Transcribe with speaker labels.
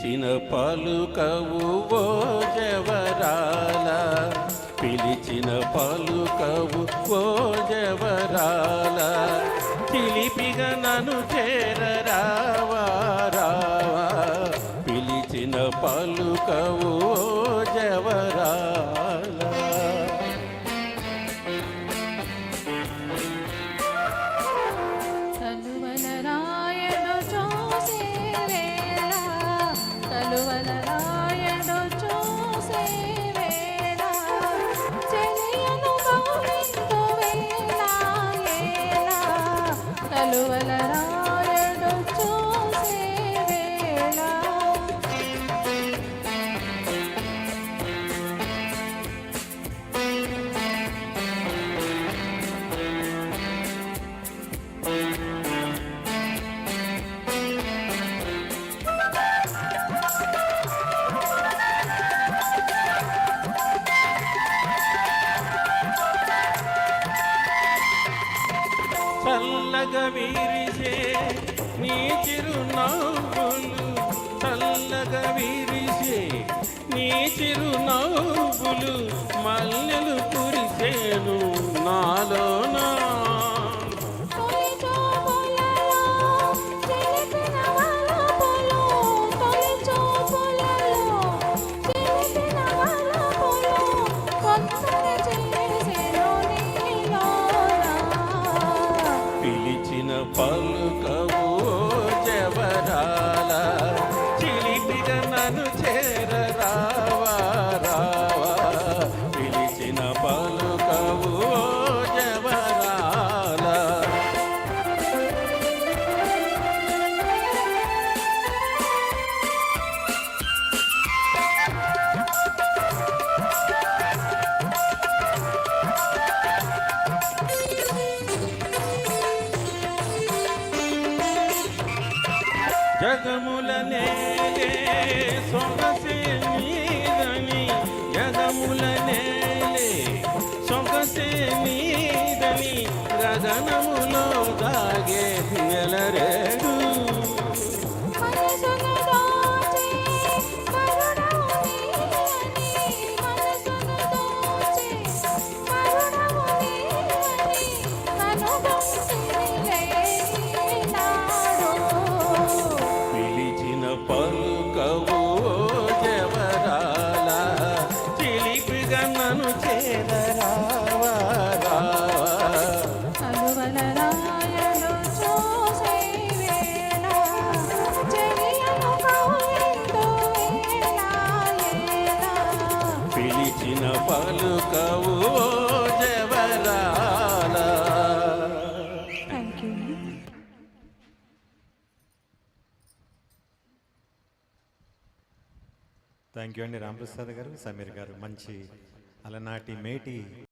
Speaker 1: పిలిచిన పలుకవు ఓ జవరాల, పిలిచిన పలుకవు ఓ జవరాల, చిలిపిగా నన్ను చేరరావా రావా, పిలిచిన పలుకవు ఓ జవరాల. చల్లగా విరిసే నీ చిరునవ్వులు, చల్లగా విరిసే నీ చిరునవ్వులు, మల్లెలు కురిసేను నాలోనా. పిలిచిన పలుకవు జవరాల, చిలిపిగా నన్ను చేరరావా రావా, పిలిచిన పలుకవు జవరాల. జగముల నేలే సొగసే నీదని, జగముల నేలే సొగసే నీదని, గగనములో దాగే నెలరేడు. పలుకవు జవరాల, చిలిపిగా నన్ను చేరరావా రావా. పిలిచిన పలుకవు జవరాల.
Speaker 2: థ్యాంక్ యూ అండి రామప్రసాద్ గారు, సమీర్ గారు. మంచి అలనాటి మేటి